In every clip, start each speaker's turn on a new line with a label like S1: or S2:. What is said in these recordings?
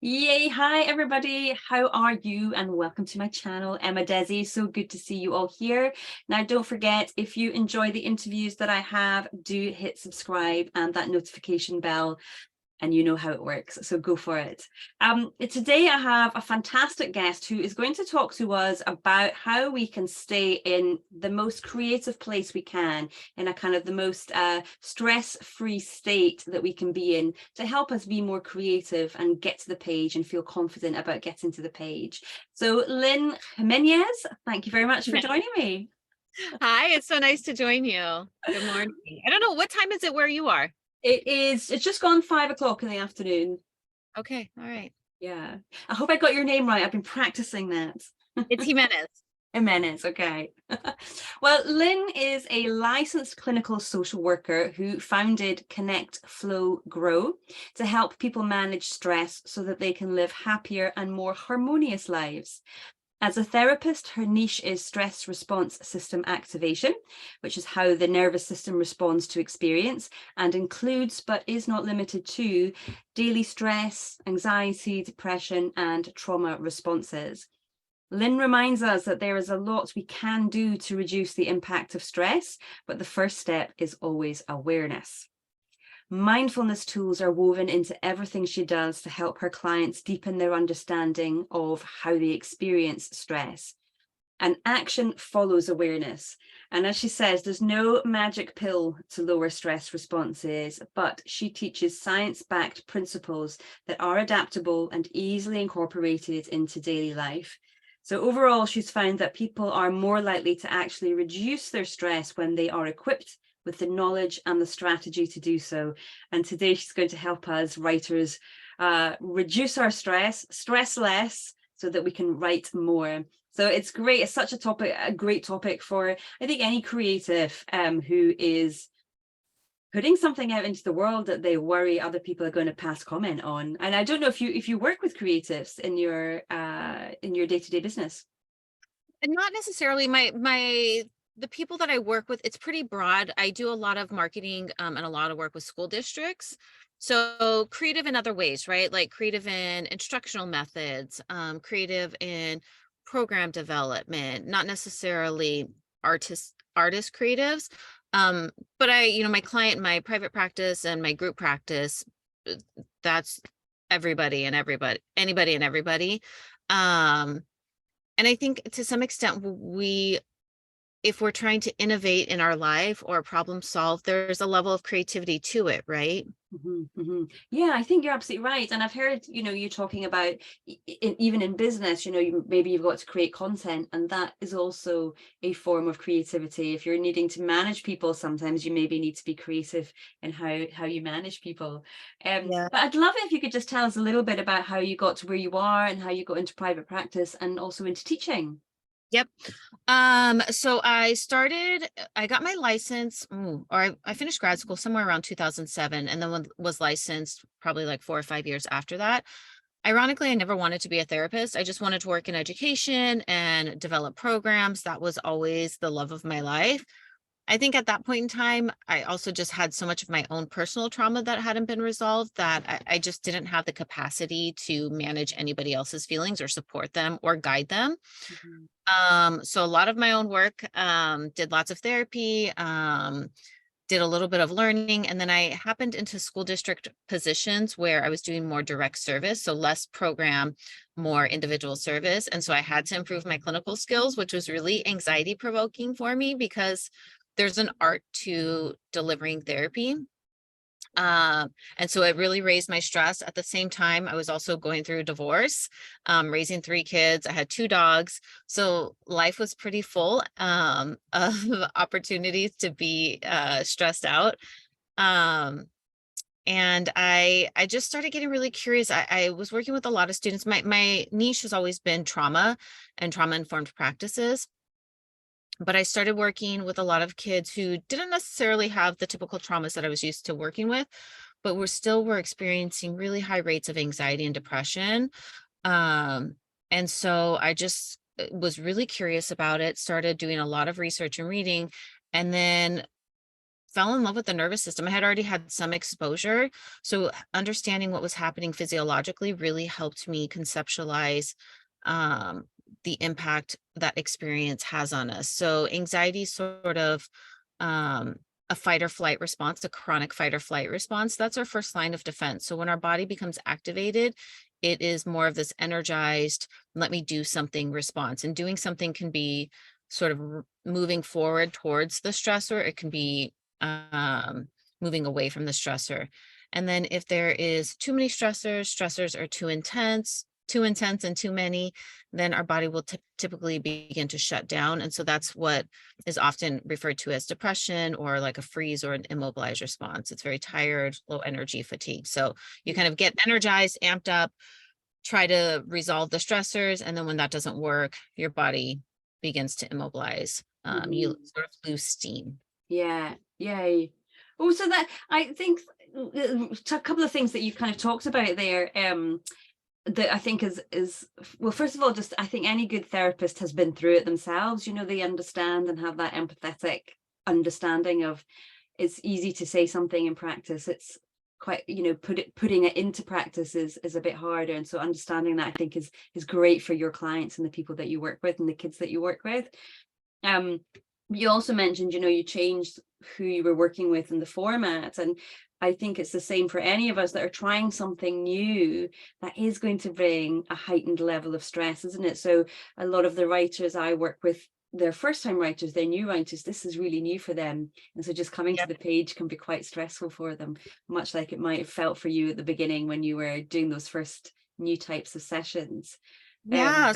S1: Yay! Hi, everybody. How are you? And welcome to my channel, Emma Desi. So good to see you all here. Now, don't forget, if you enjoy the interviews that I have, do hit subscribe and that notification bell, and you know how it works, so go for it. Today I have a fantastic guest who is going to talk to us about how we can stay in the most creative place we can, in a kind of the most stress-free state that we can be in, to help us be more creative and get to the page and feel confident about getting to the page. So Lynn Jimenez, thank you very much for joining me.
S2: Hi, it's so nice to join you. Good morning. I don't know, what time is it where you are?
S1: It's just gone 5 o'clock in the afternoon.
S2: Okay, all right.
S1: Yeah, I hope I got your name right. I've been practicing that.
S2: It's Jimenez.
S1: Jimenez, okay. Well, Lynn is a licensed clinical social worker who founded Connect, Flow, Grow to help people manage stress so that they can live happier and more harmonious lives. As a therapist, her niche is stress response system activation, which is how the nervous system responds to experience and includes, but is not limited to, daily stress, anxiety, depression, and trauma responses. Lynn reminds us that there is a lot we can do to reduce the impact of stress, but the first step is always awareness. Mindfulness tools are woven into everything she does to help her clients deepen their understanding of how they experience stress. And action follows awareness. And as she says, there's no magic pill to lower stress responses, but she teaches science-backed principles that are adaptable and easily incorporated into daily life. So overall, she's found that people are more likely to actually reduce their stress when they are equipped with the knowledge and the strategy to do so. And today she's going to help us writers reduce our stress less, so that we can write more. So it's great. It's such a great topic for, I think, any creative who is putting something out into the world that they worry other people are going to pass comment on. And I don't know if you work with creatives in your day-to-day business.
S2: And not necessarily the people that I work with, it's pretty broad. I do a lot of marketing and a lot of work with school districts. So creative in other ways, right? Like creative in instructional methods, creative in program development, not necessarily artist creatives. But my client, my private practice and my group practice, uh, that's anybody and everybody. Um, and I think to some extent if we're trying to innovate in our life or problem solve, there's a level of creativity to it, right?
S1: Yeah, I think you're absolutely right. And I've heard, you talking about even in business, maybe you've got to create content, and that is also a form of creativity. If you're needing to manage people, sometimes you maybe need to be creative in how you manage people.
S2: Yeah.
S1: But I'd love it if you could just tell us a little bit about how you got to where you are and how you got into private practice and also into teaching.
S2: Yep. So I got my license, I finished grad school somewhere around 2007, and then was licensed probably like 4 or 5 years after that. Ironically, I never wanted to be a therapist. I just wanted to work in education and develop programs. That was always the love of my life. I think at that point in time, I also just had so much of my own personal trauma that hadn't been resolved that I just didn't have the capacity to manage anybody else's feelings or support them or guide them.
S1: Mhm.
S2: So a lot of my own work, did lots of therapy, did a little bit of learning, and then I happened into school district positions where I was doing more direct service, so less program, more individual service. And so I had to improve my clinical skills, which was really anxiety provoking for me because there's an art to delivering therapy. And so it really raised my stress. At the same time, I was also going through a divorce, raising 3 kids. I had 2 dogs. So life was pretty full of opportunities to be stressed out. Um, and I just started getting really curious. I was working with a lot of students. My niche has always been trauma and trauma informed practices. But I started working with a lot of kids who didn't necessarily have the typical traumas that I was used to working with, but were experiencing really high rates of anxiety and depression. Um, and so I just was really curious about it, started doing a lot of research and reading, and then fell in love with the nervous system. I had already had some exposure. So understanding what was happening physiologically really helped me conceptualize um, the impact that experience has on us. So anxiety sort of um, a fight or flight response, a chronic fight or flight response. That's our first line of defense. So when our body becomes activated, it is more of this energized, let me do something response. And doing something can be sort of moving forward towards the stressor. It can be um, moving away from the stressor. And then if there is too many stressors are too intense and too many, then our body will typically begin to shut down. And so that's what is often referred to as depression, or like a freeze or an immobilized response. It's very tired, low energy, fatigue. So you kind of get energized, amped up, try to resolve the stressors. And then when that doesn't work, your body begins to immobilize. You sort of lose steam.
S1: Yeah, yeah. Also, that I think a couple of things that you've kind of talked about there, that I think is well, first of all, just I think any good therapist has been through it themselves. You know, they understand and have that empathetic understanding of, it's easy to say something in practice. It's quite, you know, putting it into practice is a bit harder. And so understanding that, I think, is great for your clients and the people that you work with and the kids that you work with. You also mentioned, you know, you changed who you were working with and the format. And I think it's the same for any of us that are trying something new that is going to bring a heightened level of stress, isn't it? So a lot of the writers I work with, they're first time writers, they're new writers, this is really new for them. And so just coming to the page can be quite stressful for them, much like it might have felt for you at the beginning when you were doing those first new types of sessions.
S2: Yeah.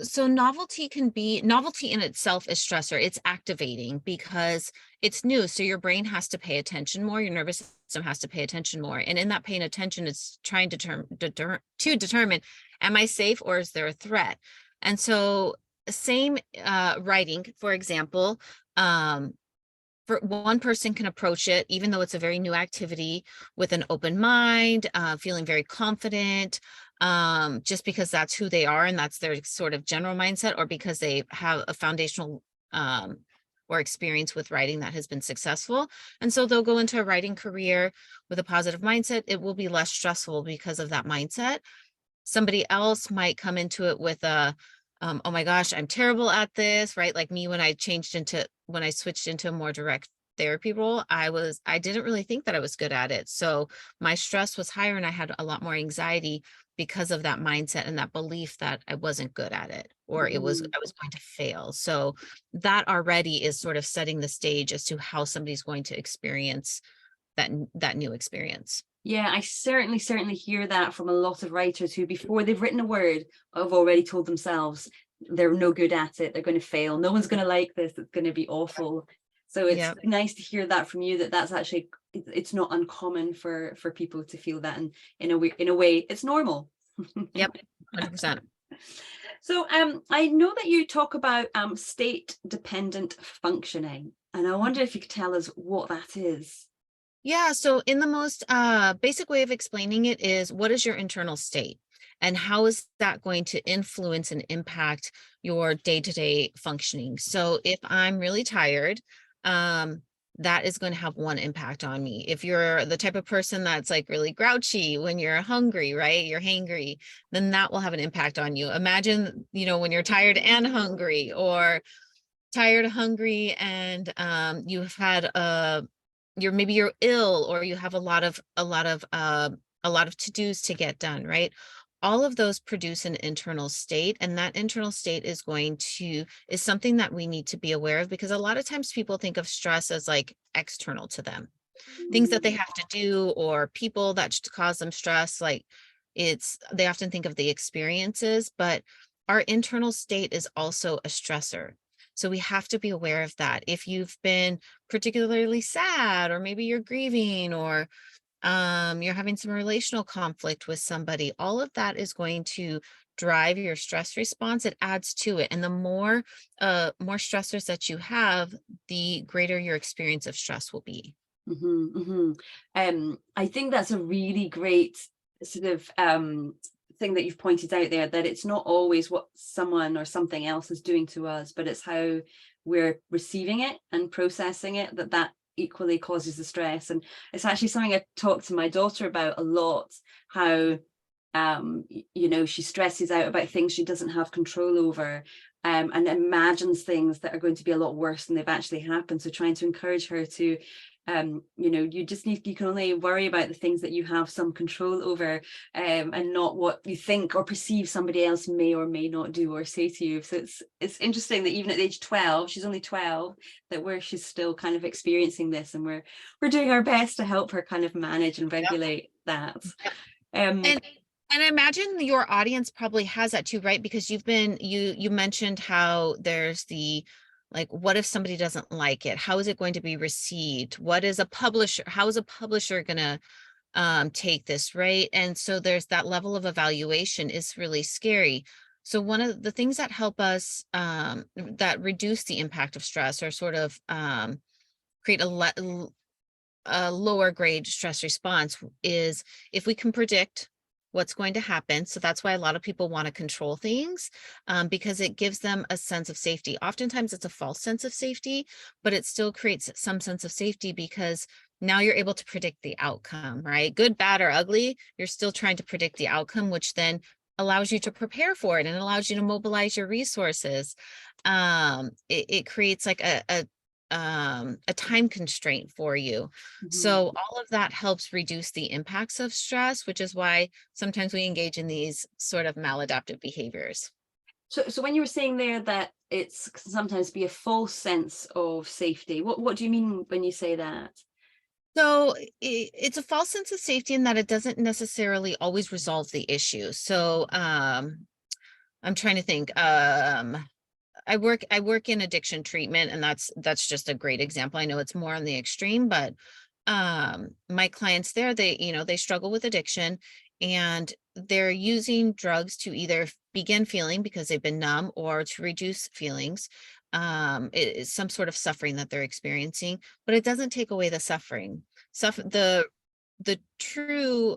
S2: So novelty in itself is stressor. It's activating because it's new. So your brain has to pay attention more. Your nervous system has to pay attention more. And in that paying attention, it's trying to determine, am I safe or is there a threat? And so same writing, for example, for one person can approach it, even though it's a very new activity, with an open mind, feeling very confident, just because that's who they are and that's their sort of general mindset, or because they have a foundational or experience with writing that has been successful. And so they'll go into a writing career with a positive mindset. It will be less stressful because of that mindset. Somebody else might come into it with a oh my gosh, I'm terrible at this, right? Like me, when I switched into a more direct therapy role, I didn't really think that I was good at it. So my stress was higher and I had a lot more anxiety because of that mindset and that belief that I wasn't good at it, or I was going to fail. So that already is sort of setting the stage as to how somebody's going to experience that new experience.
S1: Yeah, I certainly hear that from a lot of writers who, before they've written a word, have already told themselves they're no good at it, they're going to fail, no one's going to like this, it's going to be awful. So it's nice to hear that from you, that that's actually, it's not uncommon for people to feel that, and in a way it's normal.
S2: Yep, 100%.
S1: So I know that you talk about state dependent functioning, and I wonder if you could tell us what that is.
S2: Yeah, so in the most basic way of explaining it is, what is your internal state? And how is that going to influence and impact your day-to-day functioning? So if I'm really tired, that is going to have one impact on me. If you're the type of person that's like really grouchy when you're hungry, right? You're hangry, then that will have an impact on you. Imagine, when you're tired and hungry, or tired, hungry, and you've had you're ill, or you have a lot of to-dos to get done, right? All of those produce an internal state, and that internal state is something that we need to be aware of, because a lot of times people think of stress as like external to them, things that they have to do, or people that cause them stress. Like, they often think of the experiences, but our internal state is also a stressor. So we have to be aware of that. If you've been particularly sad, or maybe you're grieving, or you're having some relational conflict with somebody, all of that is going to drive your stress response. It adds to it. And the more stressors that you have, the greater your experience of stress will be.
S1: I think that's a really great sort of thing that you've pointed out there, that it's not always what someone or something else is doing to us, but it's how we're receiving it and processing it, that equally causes the stress. And it's actually something I talk to my daughter about a lot, how she stresses out about things she doesn't have control over, and imagines things that are going to be a lot worse than they've actually happened. So trying to encourage her to you can only worry about the things that you have some control over, and not what you think or perceive somebody else may or may not do or say to you. So it's interesting that even at age 12, she's only 12, that she's still kind of experiencing this, and we're doing our best to help her kind of manage and regulate that.
S2: And I imagine your audience probably has that too, right? Because you mentioned how there's like, what if somebody doesn't like it? How is it going to be received? How is a publisher gonna take this, right? And so there's that level of evaluation is really scary. So one of the things that help us that reduce the impact of stress, or sort of create a lower grade stress response, is if we can predict what's going to happen. So that's why a lot of people want to control things, because it gives them a sense of safety. Oftentimes it's a false sense of safety, but it still creates some sense of safety because now you're able to predict the outcome, right? Good, bad, or ugly, you're still trying to predict the outcome, which then allows you to prepare for it and allows you to mobilize your resources. It creates like a time constraint for you. So all of that helps reduce the impacts of stress, which is why sometimes we engage in these sort of maladaptive behaviors.
S1: So when you were saying there that it's can sometimes be a false sense of safety, what do you mean when you say that?
S2: So it's a false sense of safety in that it doesn't necessarily always resolve the issue. So I'm trying to think. I work in addiction treatment, and that's just a great example. I know it's more on the extreme, but my clients there, they struggle with addiction, and they're using drugs to either begin feeling because they've been numb, or to reduce feelings. It is some sort of suffering that they're experiencing, but it doesn't take away the suffering. The true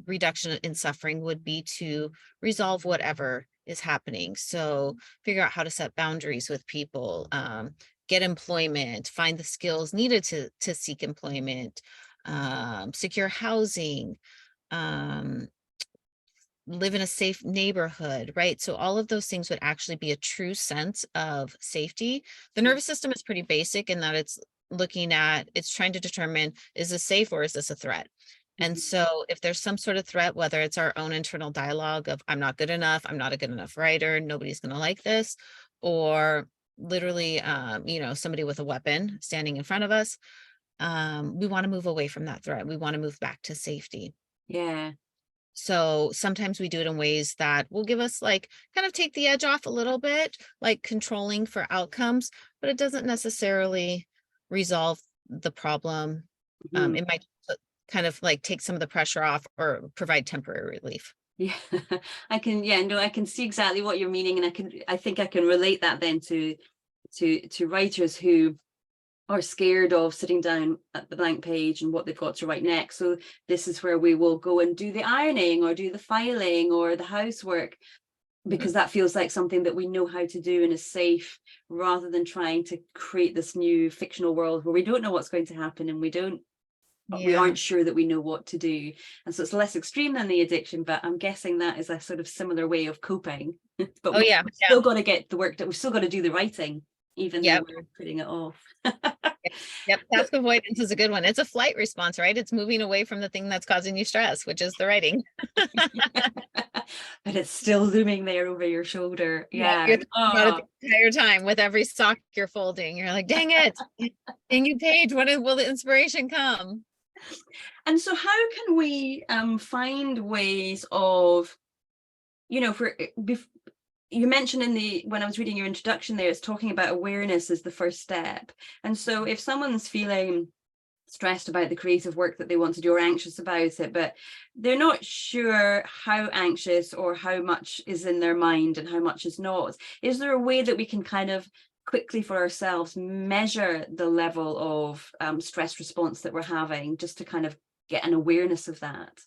S2: reduction in suffering would be to resolve whatever is happening. So figure out how to set boundaries with people, get employment, find the skills needed to seek employment, secure housing, um, live in a safe neighborhood, right? So all of those things would actually be a true sense of safety. The nervous system is pretty basic in that it's trying to determine, is this safe or is this a threat? And so if there's some sort of threat, whether it's our own internal dialogue of I'm not good enough, I'm not a good enough writer, nobody's going to like this, or literally, somebody with a weapon standing in front of us, we want to move away from that threat. We want to move back to safety.
S1: Yeah.
S2: So sometimes we do it in ways that will give us like kind of take the edge off a little bit, like controlling for outcomes, but it doesn't necessarily resolve the problem. It might kind of like take some of the pressure off or provide temporary relief.
S1: Yeah, I can see exactly what you're meaning, and I think I can relate that then to writers who are scared of sitting down at the blank page and what they've got to write next. So this is where we will go and do the ironing or do the filing or the housework, because that feels like something that we know how to do and is safe, rather than trying to create this new fictional world where we don't know what's going to happen, and we aren't sure that we know what to do. And so it's less extreme than the addiction, but I'm guessing that is a sort of similar way of coping. But we've still got to get the work done. We've still got to do the writing, even though we're putting it off.
S2: Yep. Task avoidance is a good one. It's a flight response, right? It's moving away from the thing that's causing you stress, which is the writing.
S1: But it's still looming there over your shoulder. Yeah.
S2: You're about it the entire time with every sock you're folding. You're like, dang it. Dang you, Paige, when will the inspiration come?
S1: And so how can we find ways of, you mentioned when I was reading your introduction there, it's talking about awareness as the first step. And so if someone's feeling stressed about the creative work that they want to do, or anxious about it, but they're not sure how anxious or how much is in their mind and how much is not, is there a way that we can kind of quickly for ourselves measure the level of stress response that we're having, just to kind of get an awareness of that?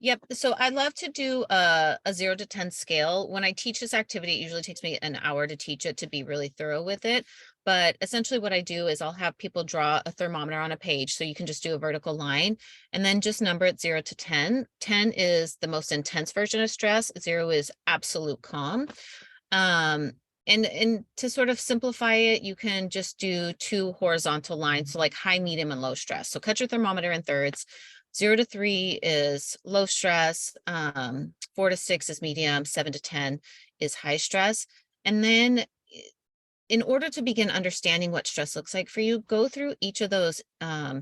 S2: Yep. So I love to do a 0 to 10 scale. When I teach this activity, it usually takes me an hour to teach it, to be really thorough with it. But essentially what I do is I'll have people draw a thermometer on a page. So you can just do a vertical line and then just number it 0 to 10. 10 is the most intense version of stress. 0 is absolute calm. Um, and to sort of simplify it, you can just do 2 horizontal lines. So like high, medium, and low stress. So cut your thermometer in thirds. 0 to 3 is low stress. 4 to 6 is medium. 7 to 10 is high stress. And then in order to begin understanding what stress looks like for you, go through each of those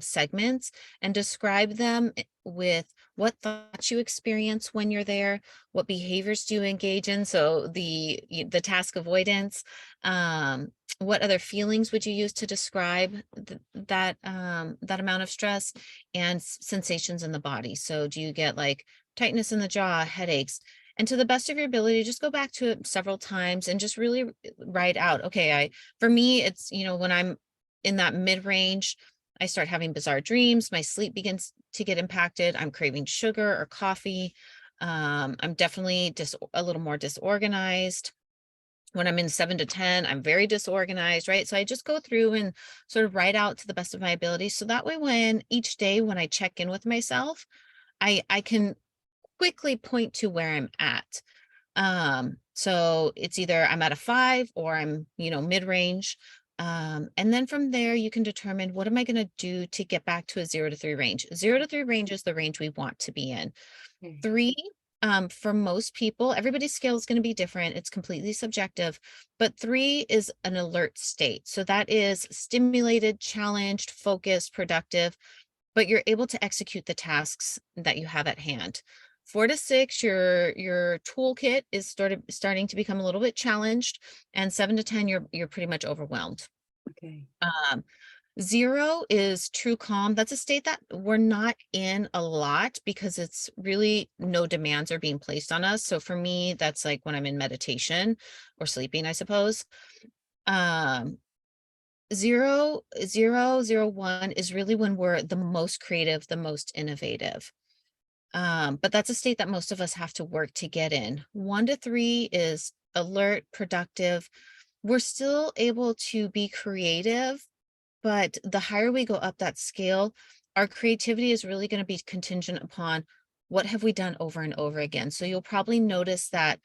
S2: segments and describe them with what thoughts you experience when you're there, what behaviors do you engage in, so the task avoidance, what other feelings would you use to describe that amount of stress, and sensations in the body. So do you get like tightness in the jaw, headaches? And to the best of your ability, just go back to it several times and just really write out, okay, for me, it's, when I'm in that mid-range, I start having bizarre dreams. My sleep begins to get impacted. I'm craving sugar or coffee. I'm definitely just a little more disorganized. When I'm in 7 to 10, I'm very disorganized, right? So I just go through and sort of write out to the best of my ability. So that way, when each day, when I check in with myself, I can quickly point to where I'm at. So it's either I'm at a 5 or I'm, mid-range. And then from there, you can determine, what am I going to do to get back to a 0 to 3 range? 0 to 3 range is the range we want to be in.
S1: Okay.
S2: 3, for most people, everybody's scale is going to be different. It's completely subjective, but 3 is an alert state. So that is stimulated, challenged, focused, productive, but you're able to execute the tasks that you have at hand. 4 to 6, your toolkit is starting to become a little bit challenged, and 7 to 10, you're pretty much overwhelmed.
S1: Okay.
S2: Um, 0 is true calm. That's a state that we're not in a lot because it's really no demands are being placed on us. So for me, that's like when I'm in meditation or sleeping, I suppose. Um, 0, 0, 0, 1 is really when we're the most creative, the most innovative. But that's a state that most of us have to work to get in. 1 to 3 is alert, productive. We're still able to be creative, but the higher we go up that scale, our creativity is really going to be contingent upon what have we done over and over again. So you'll probably notice that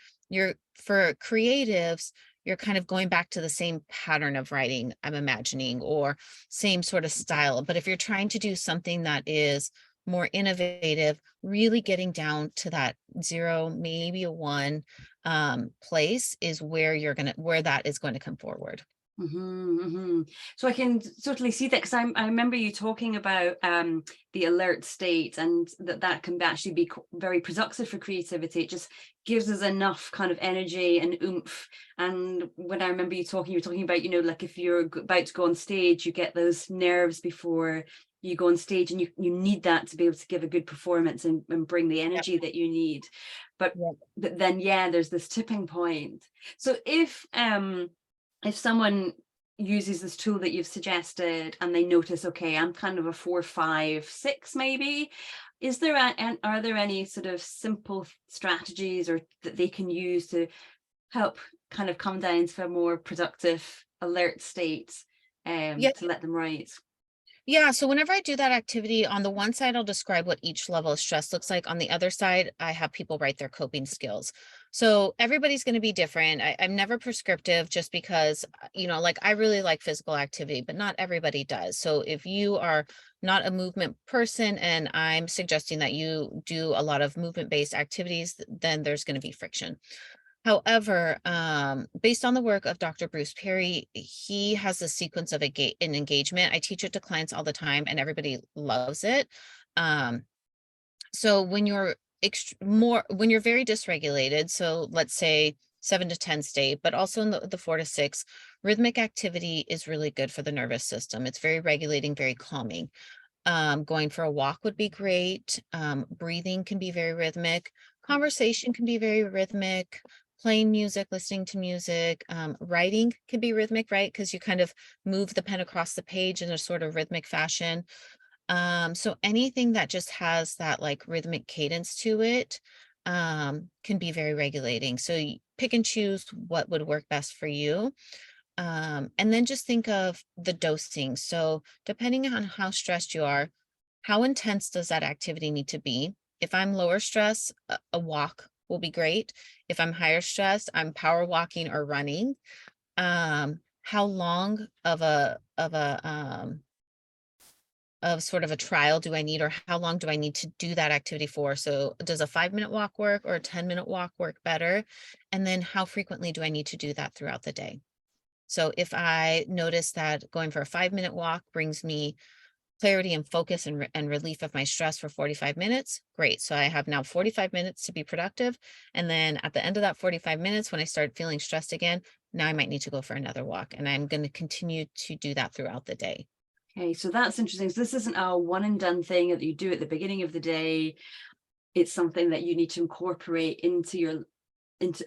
S2: for creatives, you're kind of going back to the same pattern of writing, I'm imagining, or same sort of style. But if you're trying to do something that is more innovative, really getting down to that 0, maybe a 1 place is where that is going to come forward.
S1: So I can totally see that, because I remember you talking about the alert state, and that can actually be very productive for creativity. It just gives us enough kind of energy and oomph. And when I remember you were talking about, like if you're about to go on stage, you get those nerves before you go on stage, and you need that to be able to give a good performance and bring the
S2: Yep.
S1: energy that you need. But
S2: Yep.
S1: then, yeah, there's this tipping point. So if someone uses this tool that you've suggested, and they notice, okay, I'm kind of a 4, 5, 6 maybe, are there any sort of simple strategies or that they can use to help kind of come down to a more productive alert state,
S2: Yeah.
S1: to let them write?
S2: Yeah, so whenever I do that activity, on the one side, I'll describe what each level of stress looks like. On the other side, I have people write their coping skills. So everybody's going to be different. I'm never prescriptive, just because, like I really like physical activity, but not everybody does. So if you are not a movement person and I'm suggesting that you do a lot of movement-based activities, then there's going to be friction. However, based on the work of Dr. Bruce Perry, he has a sequence of an engagement. I teach it to clients all the time, and everybody loves it. Um, so when you're very dysregulated, so let's say 7 to 10 state, but also in the 4 to 6, rhythmic activity is really good for the nervous system. It's very regulating, very calming. Going for a walk would be great. Breathing can be very rhythmic. Conversation can be very rhythmic. Playing music, listening to music, writing can be rhythmic, right? Because you kind of move the pen across the page in a sort of rhythmic fashion. So anything that just has that like rhythmic cadence to it can be very regulating. So you pick and choose what would work best for you. And then just think of the dosing. So depending on how stressed you are, how intense does that activity need to be? If I'm lower stress, a walk will be great. If I'm higher stress, I'm power walking or running. How long of sort of a trial do I need, or how long do I need to do that activity for? So does a 5-minute walk work or a 10-minute walk work better? And then how frequently do I need to do that throughout the day? So if I notice that going for a 5-minute walk brings me clarity and focus and relief of my stress for 45 minutes, great. So I have now 45 minutes to be productive. And then at the end of that 45 minutes, when I start feeling stressed again, now I might need to go for another walk. And I'm going to continue to do that throughout the day.
S1: Okay, so that's interesting. So this isn't a one and done thing that you do at the beginning of the day. It's something that you need to incorporate into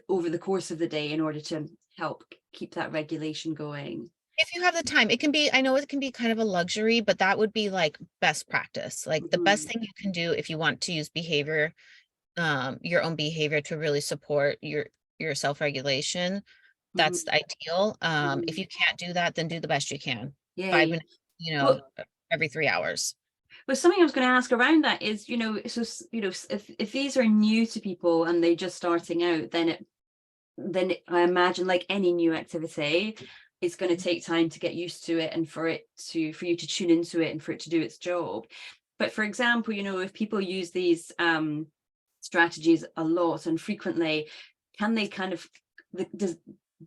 S1: over the course of the day in order to help keep that regulation going.
S2: If you have the time, it can be, I know it can be kind of a luxury, but that would be like best practice. Like the best
S1: Mhm,
S2: thing you can do if you want to use behavior, your own behavior to really support your self-regulation, that's
S1: mhm,
S2: the ideal. If
S1: mhm.
S2: you can't do that, then do the best you can. Five
S1: Yay.
S2: minutes,
S1: Well,
S2: every 3 hours.
S1: but something I was going to ask around that is, so if these are new to people and they're just starting out, then I imagine, like any new activity, it's going to take time to get used to it, and for you to tune into it and for it to do its job. But for example, if people use these strategies a lot and frequently, can they kind of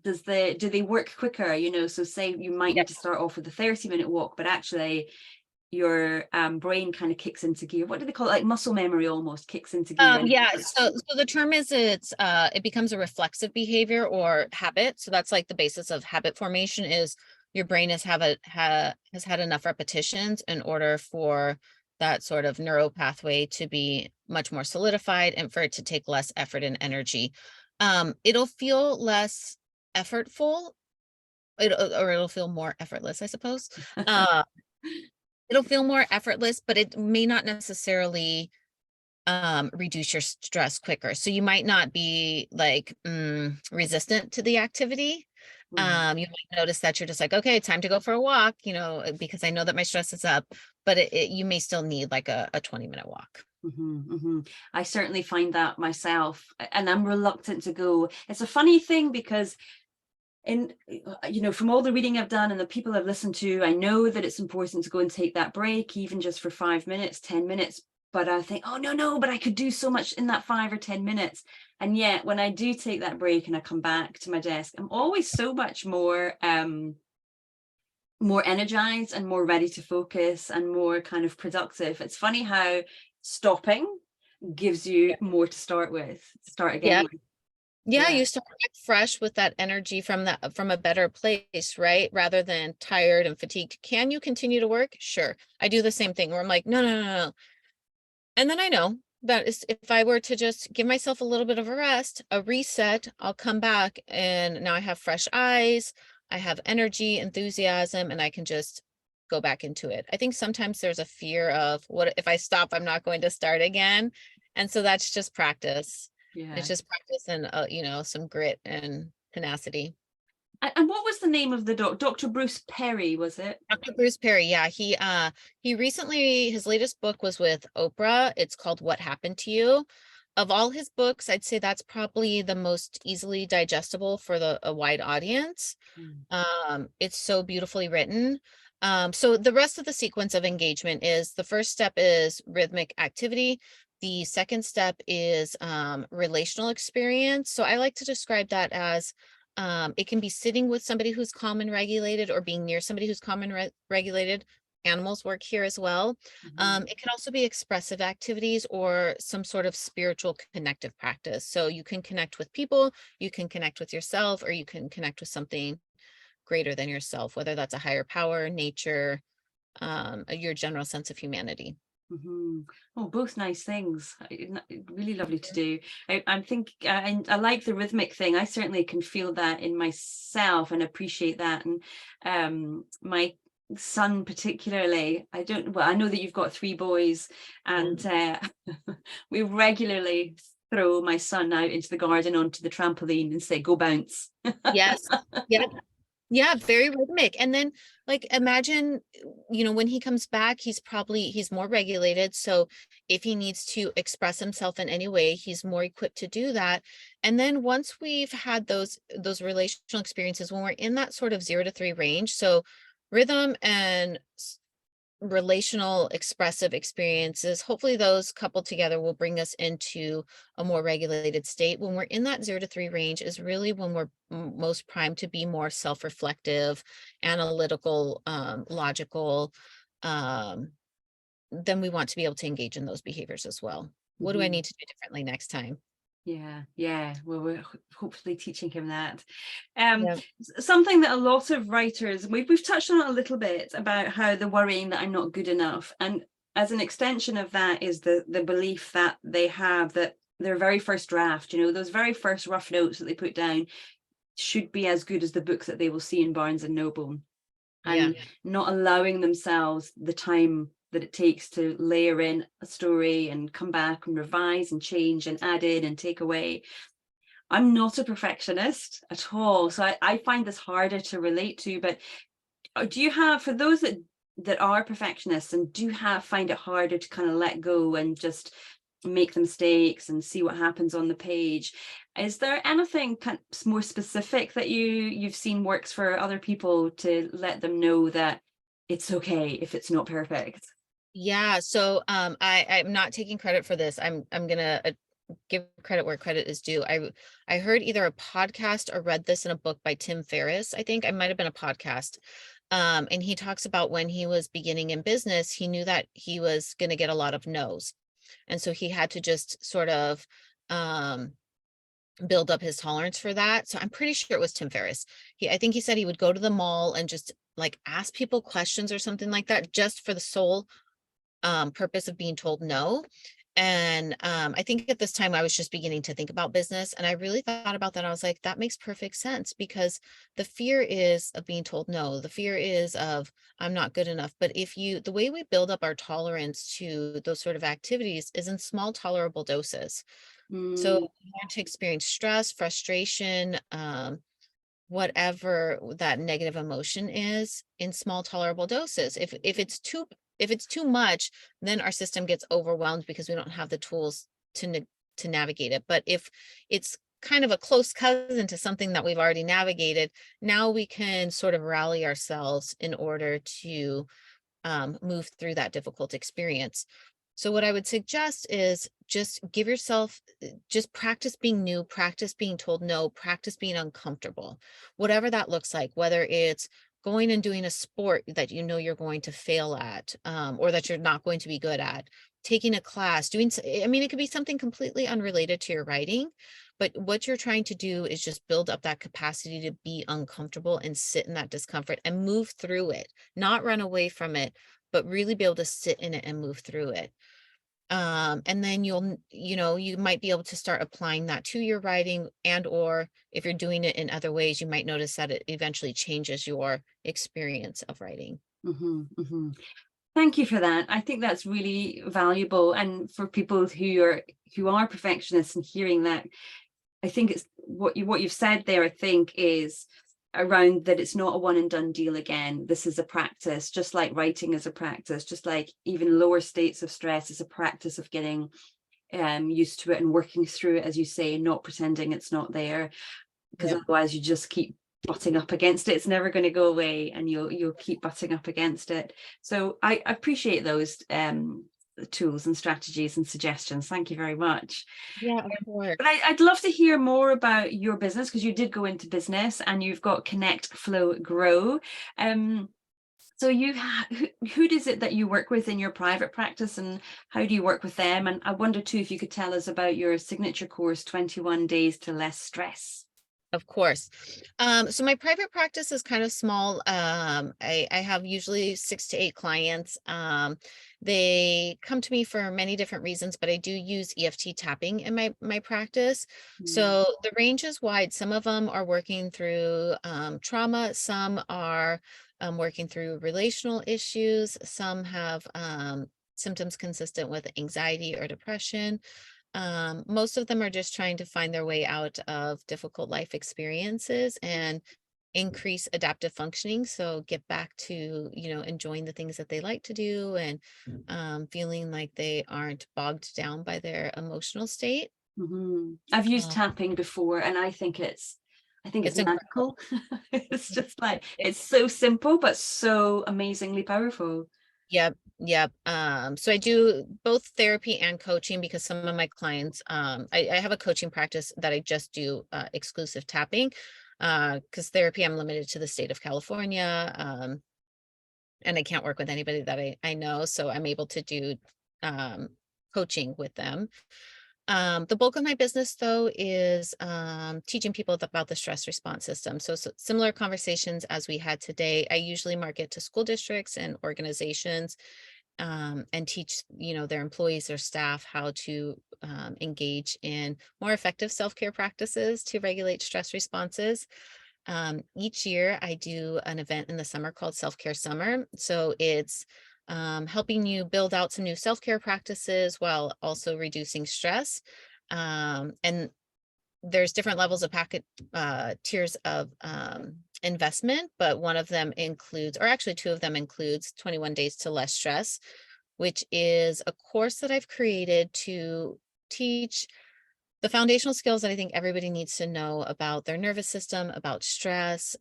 S1: do they work quicker? So say you might
S2: Yeah.
S1: need to start off with a 30-minute walk, but actually your brain kind of kicks into gear. What do they call it? Like muscle memory almost kicks into gear.
S2: Yeah, so the term is it becomes a reflexive behavior or habit. So that's like the basis of habit formation is your brain has had enough repetitions in order for that sort of neural pathway to be much more solidified and for it to take less effort and energy. It'll feel less effortful, or it'll feel more effortless, I suppose. Uh, it'll feel more effortless, but it may not necessarily reduce your stress quicker. So you might not be like resistant to the activity.
S1: Right.
S2: You might notice that you're just like, okay, time to go for a walk, because I know that my stress is up, but you may still need like a 20-minute walk.
S1: I certainly find that myself, and I'm reluctant to go. It's a funny thing because from all the reading I've done and the people I've listened to, I know that it's important to go and take that break, even just for 5 minutes, 10 minutes. But I think, oh no, but I could do so much in that 5 or 10 minutes. And yet when I do take that break and I come back to my desk, I'm always so much more energized and more ready to focus and more kind of productive. It's funny how stopping gives you more to start again
S2: Yeah.
S1: with.
S2: Yeah,
S1: Yeah.
S2: you start back fresh with that energy from a better place, right? Rather than tired and fatigued. Can you continue to work? Sure. I do the same thing where I'm like, no, no, no, no. And then I know that if I were to just give myself a little bit of a rest, a reset, I'll come back and now I have fresh eyes, I have energy, enthusiasm, and I can just go back into it. I think sometimes there's a fear of what if I stop, I'm not going to start again. And so that's just practice. It's
S1: Yeah.
S2: just practice and some grit and tenacity.
S1: And what was the name of the Dr. Bruce Perry, was it?
S2: Dr. Bruce Perry, yeah, he recently his latest book was with Oprah. It's called What Happened to You. Of all his books, I'd say that's probably the most easily digestible for a wide audience.
S1: Mm.
S2: It's so beautifully written. So the rest of the sequence of engagement is the first step is rhythmic activity. The second step is relational experience. So I like to describe that as it can be sitting with somebody who's calm and regulated or being near somebody who's calm and regulated. Animals work here as well.
S1: Mhm.
S2: It can also be expressive activities or some sort of spiritual connective practice. So you can connect with people, you can connect with yourself, or you can connect with something greater than yourself, whether that's a higher power, nature, your general sense of humanity.
S1: Mhm. Oh, both nice things. Really lovely to do. I think I like the rhythmic thing. I certainly can feel that in myself and appreciate that. And my son particularly. Well, I know that you've got 3 boys, and we regularly throw my son out into the garden onto the trampoline and say, go bounce.
S2: Yes. Yep. Yeah, very rhythmic. And then like imagine, when he comes back, he's more regulated. So if he needs to express himself in any way, he's more equipped to do that. And then once we've had those relational experiences, when we're in that sort of 0 to 3 range, so rhythm and relational expressive experiences, hopefully those coupled together will bring us into a more regulated state. When we're in that 0 to 3 range is really when we're most primed to be more self-reflective, analytical, logical. Then we want to be able to engage in those behaviors as well. What do I
S1: Mhm.
S2: need to do differently next time?
S1: Yeah. Well, we're hopefully teaching him that. Um,
S2: Yeah.
S1: Something that a lot of writers, we've touched on it a little bit about how the worrying that I'm not good enough, and as an extension of that is the belief that they have that their very first draft, those very first rough notes that they put down should be as good as the book that they will see in Barnes and Noble,
S2: Yeah.
S1: and not allowing themselves the time that it takes to layer in a story and come back and revise and change and add in and take away. I'm not a perfectionist at all, so I find this harder to relate to. But do you have, for those that are perfectionists and find it harder to kind of let go and just make the mistakes and see what happens on the page, is there anything kind of more specific that you've seen works for other people to let them know that it's okay if it's not perfect?
S2: Yeah. So I'm not taking credit for this. I'm gonna give credit where credit is due. I heard either a podcast or read this in a book by Tim Ferriss. I think I might have been a podcast. And he talks about when he was beginning in business, he knew that he was going to get a lot of no's. And so he had to just sort of um build up his tolerance for that. So I'm pretty sure it was Tim Ferriss. I think he said he would go to the mall and just like ask people questions or something like that, just for the sole purpose of being told no. And I think at this time I was just beginning to think about business, and I really thought about that. I was like, that makes perfect sense, because the fear is of being told no. The fear is of I'm not good enough. But the way we build up our tolerance to those sort of activities is in small tolerable doses. So
S1: Mm,
S2: we learn to experience stress, frustration, whatever that negative emotion is in small tolerable doses. If it's too much, then our system gets overwhelmed because we don't have the tools to navigate it. But if it's kind of a close cousin to something that we've already navigated, now we can sort of rally ourselves in order to move through that difficult experience. So what I would suggest is just give yourself, just practice being new, practice being told no, practice being uncomfortable, whatever that looks like, whether it's going and doing a sport that you know you're going to fail at, or that you're not going to be good at, taking a class, I mean, it could be something completely unrelated to your writing, but what you're trying to do is just build up that capacity to be uncomfortable and sit in that discomfort and move through it, not run away from it, but really be able to sit in it and move through it. And then you might be able to start applying that to your writing, and or if you're doing it in other ways, you might notice that it eventually changes your experience of writing.
S1: mhm, mhm. Thank you for that. I think that's really valuable, and for people who are perfectionists and hearing that, I think it's what you've said there, I think, is around that it's not a one and done deal again. This is a practice, just like writing is a practice, just like even lower states of stress is a practice of getting used to it and working through it, as you say, not pretending it's not there, because
S2: Yep.
S1: otherwise you just keep butting up against it. It's never going to go away, and you'll keep butting up against it. So I appreciate those tools and strategies and suggestions. Thank you very much.
S2: Yeah, of course.
S1: But I'd love to hear more about your business, because you did go into business and you've got Connect, Flow, Grow. Um, so who is it that you work with in your private practice, and how do you work with them? And I wonder too if you could tell us about your signature course, 21 Days to Less Stress.
S2: Of course. So my private practice is kind of small. I have usually 6 to 8 clients. They come to me for many different reasons, but I do use EFT tapping in my practice.
S1: Mm,
S2: So the range is wide. Some of them are working through trauma. Some are working through relational issues. Some have symptoms consistent with anxiety or depression. Most of them are just trying to find their way out of difficult life experiences and increase adaptive functioning. So get back to, enjoying the things that they like to do and feeling like they aren't bogged down by their emotional state.
S1: I've used
S2: Uh,
S1: tapping before, and I think it's
S2: it's incredible.
S1: magical. It's just like, it's so simple, but so amazingly powerful.
S2: Yep, yep. So I do both therapy and coaching because some of my clients, I have a coaching practice that I just do exclusive tapping. Because therapy, I'm limited to the state of California. And I can't work with anybody that I know. So I'm able to do um coaching with them. The bulk of my business, though, is teaching people about the stress response system. So similar conversations as we had today. I usually market to school districts and organizations and teach, their employees or staff how to engage in more effective self-care practices to regulate stress responses. Each year I do an event in the summer called Self-Care Summer. So it's helping you build out some new self-care practices while also reducing stress. And there's different levels of packet tiers of investment, but one of them includes, or actually two of them includes 21 Days to Less Stress, which is a course that I've created to teach the foundational skills that I think everybody needs to know about their nervous system, about stress.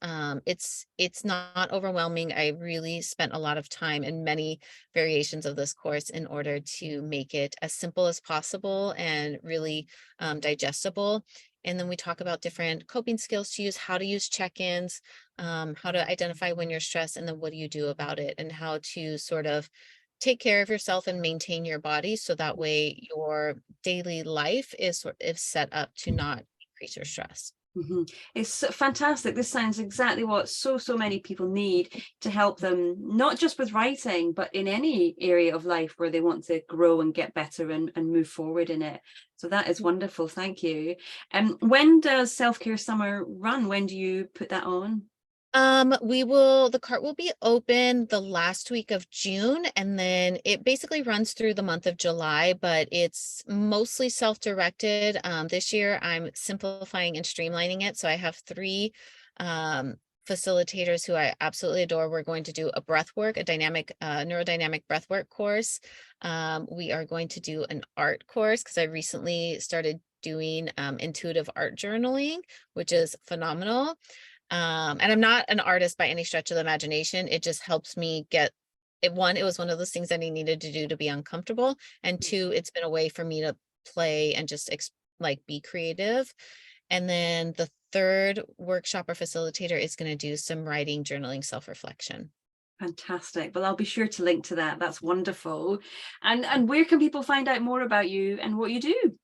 S2: It's not overwhelming. I really spent a lot of time in many variations of this course in order to make it as simple as possible and really digestible. And then we talk about different coping skills to use, how to use check-ins, how to identify when you're stressed, and then what do you do about it, and how to sort of take care of yourself and maintain your body so that way your daily life is set up to not increase your stress.
S1: It's fantastic. This sounds exactly what so many people need to help them, not just with writing, but in any area of life where they want to grow and get better and move forward in it. So that is wonderful. Thank you. When does Self-Care Summer run? When do you put that on?
S2: The cart will be open the last week of June, and then it basically runs through the month of July, but it's mostly self-directed. This year I'm simplifying and streamlining it. So I have three facilitators who I absolutely adore. We're going to do a breath work, a dynamic neurodynamic breath work course. We are going to do an art course because I recently started doing intuitive art journaling, which is phenomenal. And I'm not an artist by any stretch of the imagination. It just helps me get it. One, it was one of those things that I needed to do to be uncomfortable. And two, it's been a way for me to play and just like be creative. And then the third workshop or facilitator is going to do some writing, journaling, self-reflection.
S1: Fantastic. Well, I'll be sure to link to that. That's wonderful. And where can people find out more about you and what you do?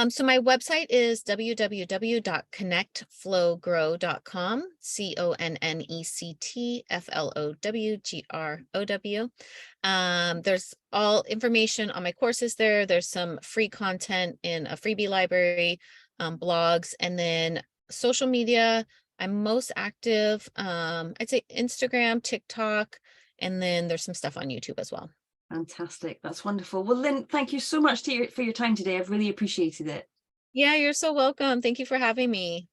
S2: So my website is www.connectflowgrow.com, CONNECTFLOWGROW. There's all information on my courses there. There's some free content in a freebie library, blogs, and then social media. I'm most active, I'd say Instagram, TikTok, and then there's some stuff on YouTube as well.
S1: Fantastic. That's wonderful. Well, Lynn, thank you so much for your time today. I've really appreciated it.
S2: Yeah, you're so welcome. Thank you for having me.